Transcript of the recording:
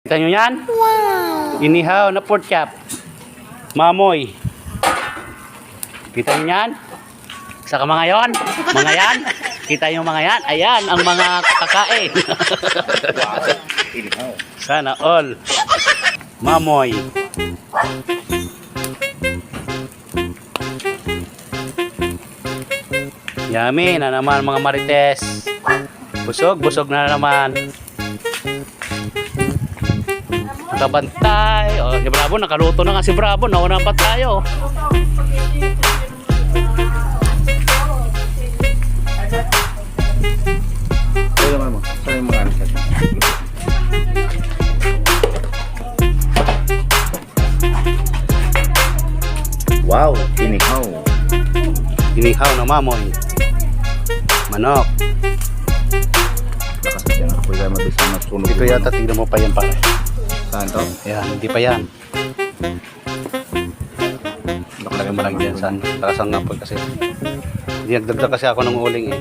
Kita nyo yan? Wow! Inihaw na pork chop. Mamoy. Kita nyo yan? Saka mga yon? Mga yan? Kita nyo mga yan? Ayan, ang mga kakain. Sana all. Mamoy. Yummy na naman mga marites. Busog, busog na naman. Nakabantay. O, si Bravo, nakaluto na nga si Bravo. Nauna pa tayo. Ito naman mo. Saan yung mga anak? Wow, inihaw. Inihaw na mamoy. Manok. Lakas na dyan. Ako yung mabisa na sunog. Dito yata, tignan mo pa yan pare. Saan to? Ayan, hindi pa yan. Nakalagay mo lang dyan saan. Takasang nga po kasi. Hindi nagdagdag kasi ako ng uling eh.